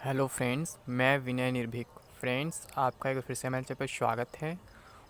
Hello friends, मैं विनय निर्भीक। Friends, आपका एक फिर से हमारे चैनल पर स्वागत है।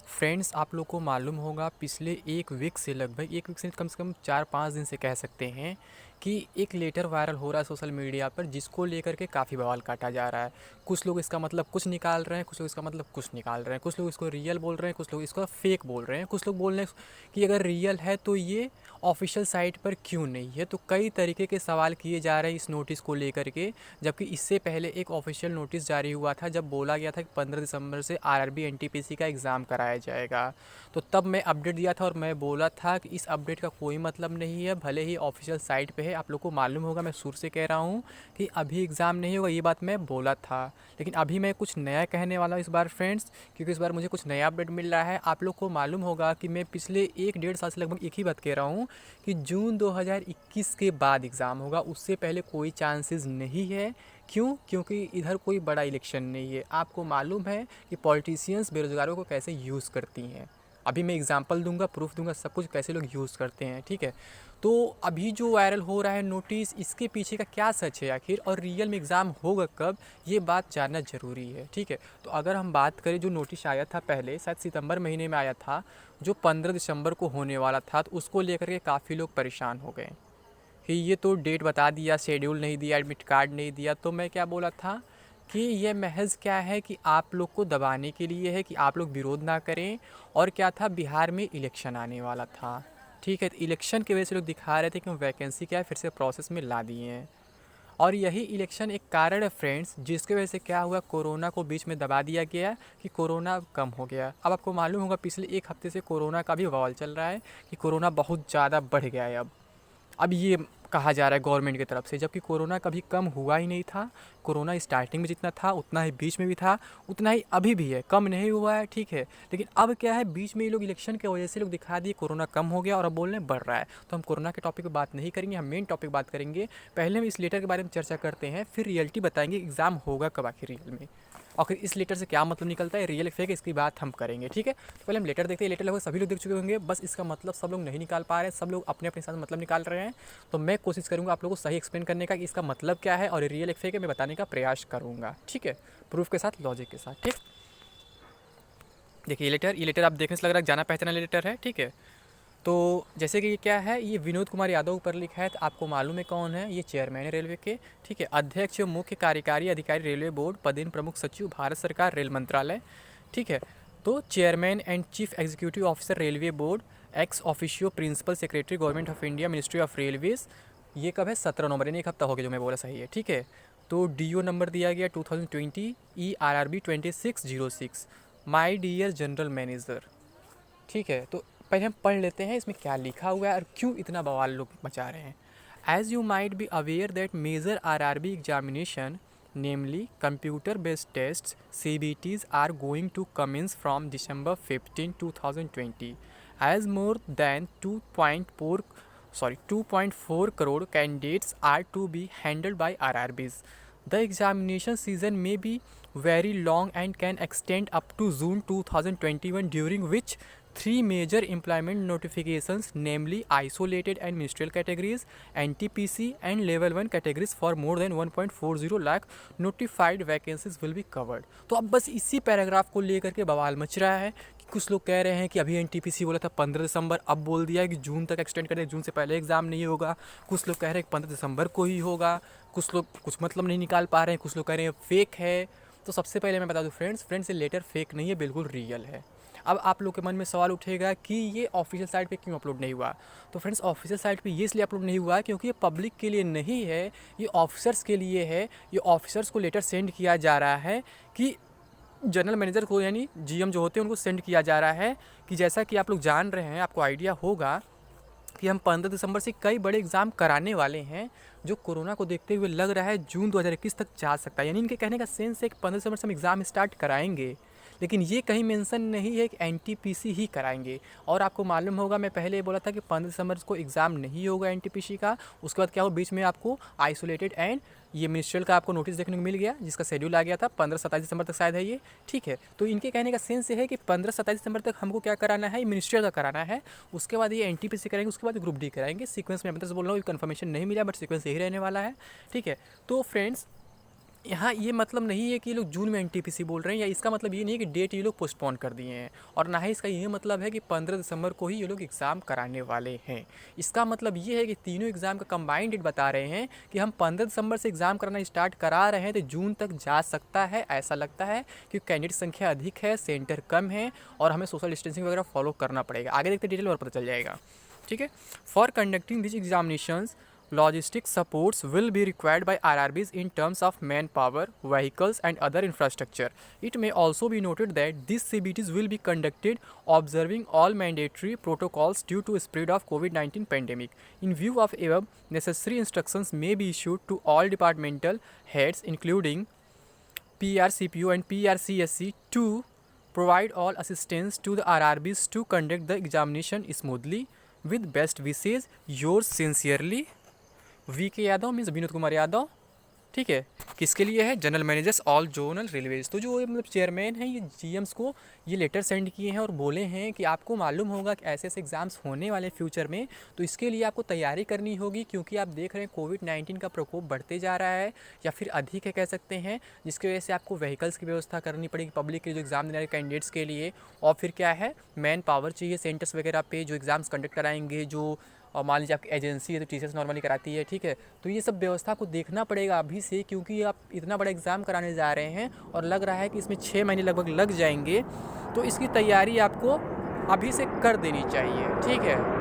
फ्रेंड्स, आप लोग को मालूम होगा पिछले एक वीक से लगभग एक वीक से कम 4-5 दिन से कह सकते हैं कि एक लेटर वायरल हो रहा है सोशल मीडिया पर, जिसको लेकर के काफ़ी बवाल काटा जा रहा है। कुछ लोग इसका मतलब कुछ निकाल रहे हैं, कुछ लोग इसका मतलब कुछ निकाल रहे हैं, कुछ लोग इसको रियल बोल रहे हैं, कुछ लोग इसको फेक बोल रहे हैं, कुछ लोग बोल रहे हैं कि अगर रियल है तो ये ऑफिशियल साइट पर क्यों नहीं है। तो कई तरीके के सवाल किए जा रहे हैं इस नोटिस को लेकर के, जबकि इससे पहले एक ऑफिशियल नोटिस जारी हुआ था जब बोला गया था कि 15 दिसंबर से आरआरबी एनटीपीसी का एग्ज़ाम कराया जाएगा। तो तब मैं अपडेट दिया था और मैं बोला था कि इस अपडेट का कोई मतलब नहीं है, भले ही ऑफिशियल साइट पे है। आप लोग को मालूम होगा, मैं शुरू से कह रहा हूँ कि अभी एग्ज़ाम नहीं होगा, ये बात मैं बोला था। लेकिन अभी मैं कुछ नया कहने वाला हूँ इस बार फ्रेंड्स, क्योंकि इस बार मुझे कुछ नया अपडेट मिल रहा है। आप लोग को मालूम होगा कि मैं पिछले 1-1.5 साल से लगभग एक ही बात कह रहा हूँ कि जून 2021 के बाद एग्ज़ाम होगा, उससे पहले कोई चांसेस नहीं है। क्यों? क्योंकि इधर कोई बड़ा इलेक्शन नहीं है। आपको मालूम है कि पॉलिटिशियंस बेरोज़गारों को कैसे यूज़ करती हैं। अभी मैं एग्जांपल दूंगा, प्रूफ दूंगा, सब कुछ कैसे लोग यूज़ करते हैं, ठीक है। तो अभी जो वायरल हो रहा है नोटिस, इसके पीछे का क्या सच है आखिर, और रियल में एग्ज़ाम होगा कब, ये बात जानना ज़रूरी है, ठीक है। तो अगर हम बात करें, जो नोटिस आया था पहले शायद सितंबर महीने में आया था, जो 15 दिसंबर को होने वाला था, तो उसको लेकर के काफ़ी लोग परेशान हो गए कि ये तो डेट बता दिया, शेड्यूल नहीं दिया, एडमिट कार्ड नहीं दिया। तो मैं क्या बोला था कि ये महज क्या है कि आप लोग को दबाने के लिए है कि आप लोग विरोध ना करें। और क्या था, बिहार में इलेक्शन आने वाला था, ठीक है। तो इलेक्शन की वजह से लोग दिखा रहे थे कि वैकेंसी क्या है फिर से प्रोसेस में ला दिए हैं। और यही इलेक्शन एक कारण है फ्रेंड्स, जिसकी वजह से क्या हुआ, कोरोना को बीच में दबा दिया गया कि कोरोना कम हो गया। अब आपको मालूम होगा पिछले एक हफ्ते से कोरोना का भी बवाल चल रहा है कि कोरोना बहुत ज़्यादा बढ़ गया है अब ये कहा जा रहा है गवर्नमेंट की तरफ से, जबकि कोरोना कभी कम हुआ ही नहीं था। कोरोना स्टार्टिंग में जितना था उतना ही बीच में भी था, उतना ही अभी भी है, कम नहीं हुआ है, ठीक है। लेकिन अब क्या है, बीच में ये लोग इलेक्शन की वजह से लोग दिखा दिए कोरोना कम हो गया और अब बोल रहे हैं बढ़ रहा है। तो हम कोरोना के टॉपिक पे बात नहीं करेंगे, हम मेन टॉपिक बात करेंगे। पहले हम इस लेटर के बारे में चर्चा करते हैं, फिर रियलिटी बताएंगे एग्ज़ाम होगा कब आखिर रियल में, और फिर इस लेटर से क्या मतलब निकलता है, रियल फेक, इसकी बात हम करेंगे, ठीक है। तो पहले हम लेटर देखते हैं। लेटर लगभग सभी लोग देख चुके होंगे, बस इसका मतलब सब लोग नहीं निकाल पा रहे हैं, सब लोग अपने अपने साथ मतलब निकाल रहे हैं। तो मैं कोशिश करूँगा आप लोगों को सही एक्सप्लेन करने का कि इसका मतलब क्या है, और रियल फेक है मैं बताने का प्रयास करूँगा, ठीक है, प्रूफ के साथ, लॉजिक के साथ, ठीक। देखिए ये लेटर आप देखने से लग रहा है जाना पहचाना लेटर है, ठीक है। तो जैसे कि ये क्या है, ये विनोद कुमार यादव पर लिखा है। तो आपको मालूम है कौन है, ये चेयरमैन है रेलवे के, ठीक है। अध्यक्ष मुख्य कार्यकारी अधिकारी रेलवे बोर्ड, पदेन प्रमुख सचिव भारत सरकार रेल मंत्रालय, ठीक है। तो chairman and chief executive officer railway board, ex officio principal secretary government of India ministry of railways. ये कब है, 17 नवंबर, यानी एक हफ्ता हो गया जो मैं बोला, सही है, ठीक है। तो डीओ नंबर दिया गया 2020 ERRB 2606, my dear general manager, ठीक है। तो पहले हम पढ़ लेते हैं इसमें क्या लिखा हुआ है और क्यों इतना बवाल लोग मचा रहे हैं। As you might be aware that major RRB examination, namely computer based test CBTs, are going to commence from December 15, 2020, as more than 2.4 crore candidates are to be handled by RRBs. The examination season may be very long and can extend up to June 2021, during which three major employment notifications, namely isolated and ministerial categories, NTPC and level 1 categories for more than 1.40 lakh notified vacancies will be covered. तो अब बस इसी paragraph को लेकर के बवाल much रहा है कि कुछ लोग कह रहे हैं कि अभी एनटीपीसी बोला था 15 दिसंबर, अब बोल दिया है कि जून तक एक्सटेंड कर दें, जून से पहले एग्ज़ाम नहीं होगा। कुछ लोग कह रहे हैं कि 15 दिसंबर को ही होगा, कुछ लोग कुछ मतलब नहीं निकाल पा रहे हैं, कुछ लोग कह रहे हैं फेक है। तो सबसे पहले मैं बता दूं फ्रेंड्स ये लेटर फेक नहीं है, बिल्कुल रियल है। अब आप लोग के मन में सवाल उठेगा कि ये ऑफिशियल साइट पे क्यों अपलोड नहीं हुआ। तो फ्रेंड्स ऑफिशियल साइट पे ये इसलिए अपलोड नहीं हुआ क्योंकि ये पब्लिक के लिए नहीं है, ये ऑफिसर्स के लिए है। ये ऑफिसर्स को लेटर सेंड किया जा रहा है कि जनरल मैनेजर को, यानी जीएम जो होते हैं उनको सेंड किया जा रहा है कि जैसा कि आप लोग जान रहे हैं, आपको आइडिया होगा कि हम 15 दिसंबर से कई बड़े एग्ज़ाम कराने वाले हैं, जो कोरोना को देखते हुए लग रहा है जून 2021 तक जा सकता है। यानी इनके कहने का सेंस है कि 15 दिसंबर से हम एग्ज़ाम स्टार्ट कराएंगे, लेकिन ये कहीं मेंशन नहीं है कि एनटीपीसी ही कराएंगे। और आपको मालूम होगा, मैं पहले बोला था कि 15 दिसंबर को एग्ज़ाम नहीं होगा एनटीपीसी का। उसके बाद क्या हो, बीच में आपको आइसोलेटेड एंड ये मिनिस्ट्रियल का आपको नोटिस देखने को मिल गया, जिसका शेड्यूल आ गया था 15-27 दिसंबर तक शायद है ये, ठीक है। तो इनके कहने का सेंस ये है कि 15-27 दिसंबर तक हमको क्या कराना है, मिनिस्ट्रियल का कराना है। उसके बाद ये एनटीपीसी कराएंगे, उसके बाद ग्रुप डी कराएंगे। सीक्वेंस में मतलब बोल रहा हूँ, कंफर्मेशन नहीं मिला, बट सीक्वेंस यही रहने वाला है, ठीक है। तो फ्रेंड्स यहाँ ये मतलब नहीं है कि ये लोग जून में एनटीपीसी बोल रहे हैं, या इसका मतलब ये नहीं है कि डेट ये लोग पोस्टपोन कर दिए हैं, और ना ही इसका ये मतलब है कि 15 दिसंबर को ही ये लोग एग्ज़ाम कराने वाले हैं। इसका मतलब ये है कि तीनों एग्ज़ाम का कंबाइंड डेट बता रहे हैं कि हम 15 दिसंबर से एग्ज़ाम कराना स्टार्ट करा रहे हैं, तो जून तक जा सकता है, ऐसा लगता है, क्योंकि कैंडिडेट संख्या अधिक है, सेंटर कम है, और हमें सोशल डिस्टेंसिंग वगैरह फॉलो करना पड़ेगा। आगे देखते डिटेल और पता चल जाएगा। ठीक है। For conducting this examinations, logistic supports will be required by RRBs in terms of manpower, vehicles, and other infrastructure. It may also be noted that these CBTs will be conducted observing all mandatory protocols due to spread of COVID-19 pandemic. In view of above, necessary instructions may be issued to all departmental heads, including PRCPO and PRCSC, to provide all assistance to the RRBs to conduct the examination smoothly. With best wishes, yours sincerely, VK Yadav means Vinod Kumar Yadav. ठीक है, किसके लिए है? General managers all zonal railways. तो जो मतलब chairman हैं ये जीएम्स को ये लेटर सेंड किए हैं और बोले हैं कि आपको मालूम होगा कि ऐसे ऐसे एग्ज़ाम्स होने वाले फ्यूचर में, तो इसके लिए आपको तैयारी करनी होगी, क्योंकि आप देख रहे हैं कोविड-19 का प्रकोप बढ़ते जा रहा है, या फिर अधिक है कह सकते हैं, जिसकी वजह से आपको व्हीकल्स की व्यवस्था करनी पड़ेगी पब्लिक के जो एग्ज़ाम देने वाले कैंडिडेट्स के लिए, और फिर क्या है, मैन पावर चाहिए सेंटर्स वगैरह पे जो एग्ज़ाम्स कंडक्ट कराएंगे, जो और मान लीजिए आपकी एजेंसी है तो टीचर्स नॉर्मली कराती है। ठीक है, तो ये सब व्यवस्था को देखना पड़ेगा अभी से, क्योंकि आप इतना बड़ा एग्ज़ाम कराने जा रहे हैं और लग रहा है कि इसमें 6 महीने लगभग लग जाएंगे, तो इसकी तैयारी आपको अभी से कर देनी चाहिए। ठीक है।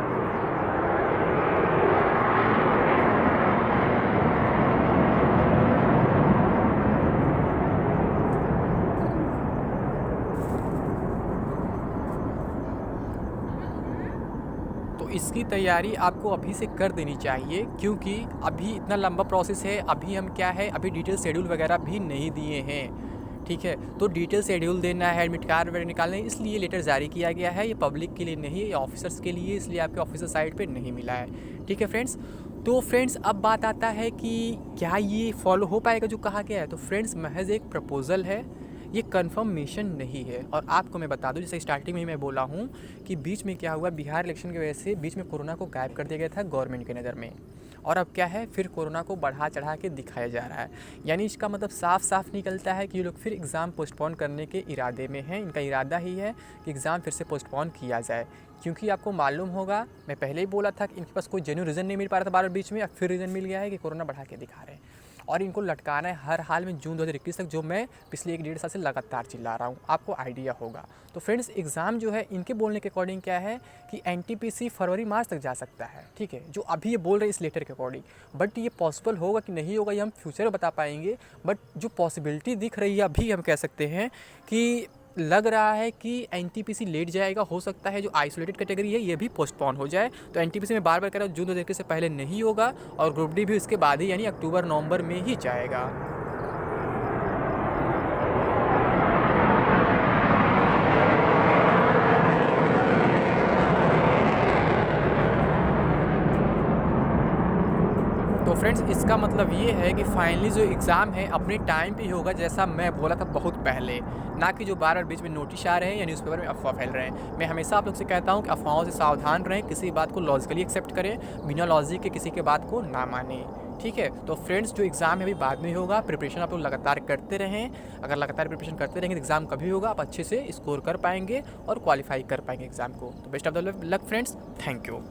इसकी तैयारी आपको अभी से कर देनी चाहिए, क्योंकि अभी इतना लंबा प्रोसेस है। अभी हम क्या है, अभी डिटेल शेड्यूल वगैरह भी नहीं दिए हैं। ठीक है, तो डिटेल शेड्यूल देना है, एडमिट कार्ड वगैरह निकालना है, इसलिए लेटर जारी किया गया है। ये पब्लिक के लिए नहीं है, ये ऑफिसर्स के लिए, इसलिए आपके ऑफिसर साइड पे नहीं मिला है। ठीक है फ्रेंड्स। तो फ्रेंड्स अब बात आता है कि क्या ये फॉलो हो पाएगा जो कहा गया है। तो फ्रेंड्स महज एक प्रपोज़ल है, ये कन्फर्मेशन नहीं है। और आपको मैं बता दूं, जैसे स्टार्टिंग में ही मैं बोला हूं कि बीच में क्या हुआ, बिहार इलेक्शन की वजह से बीच में कोरोना को गायब कर दिया गया था गवर्नमेंट की नज़र में, और अब क्या है, फिर कोरोना को बढ़ा चढ़ा के दिखाया जा रहा है। यानी इसका मतलब साफ साफ निकलता है कि ये लोग फिर एग्ज़ाम पोस्टपोन करने के इरादे में हैं। इनका इरादा ही है कि एग्ज़ाम फिर से पोस्टपोन किया जाए, क्योंकि आपको मालूम होगा, मैं पहले ही बोला था कि इनके पास कोई जेन्युइन रीज़न नहीं मिल पा रहा था बार बार बीच में, अब फिर रीज़न मिल गया है कि कोरोना बढ़ा के दिखा रहे हैं, और इनको लटकाना है हर हाल में जून 2021 तक, जो मैं पिछले 1 डेढ़ साल से लगातार चिल्ला रहा हूँ, आपको आइडिया होगा। तो फ्रेंड्स एग्ज़ाम जो है इनके बोलने के अकॉर्डिंग क्या है कि एनटीपीसी फरवरी मार्च तक जा सकता है। ठीक है, जो अभी ये बोल रहे हैं इस लेटर के अकॉर्डिंग, बट ये पॉसिबल होगा कि नहीं होगा ये हम फ्यूचर में बता पाएंगे। बट जो पॉसिबिलिटी दिख रही है अभी, हम कह सकते हैं कि लग रहा है कि एनटीपीसी लेट जाएगा। हो सकता है जो आइसोलेटेड कैटेगरी है ये भी पोस्टपोन हो जाए। तो एनटीपीसी में बार बार कह रहा हूँ जून 2021 से पहले नहीं होगा, और ग्रुप डी भी इसके बाद ही, यानी अक्टूबर नवंबर में ही जाएगा। तो फ्रेंड्स इसका मतलब ये है कि फाइनली जो एग्ज़ाम है अपने टाइम पे ही होगा, जैसा मैं बोला था बहुत पहले, ना कि जो बार बार बीच में नोटिस आ रहे हैं या न्यूज़पेपर में अफवाह फैल रहे हैं। मैं हमेशा आप लोग से कहता हूँ कि अफवाहों से सावधान रहें, किसी बात को लॉजिकली एक्सेप्ट करें, बिना लॉजिक के किसी के बात को ना मानें। ठीक है, तो फ्रेंड्स जो एग्ज़ाम है अभी बाद में होगा, प्रिपरेशन आप लोग लगातार करते रहें। अगर लगातार प्रिपरेशन करते रहेंगे तो एग्ज़ाम कभी होगा, आप अच्छे से स्कोर कर पाएंगे और क्वालिफाई कर पाएंगे एग्ज़ाम को। तो best of the luck friends, thank you.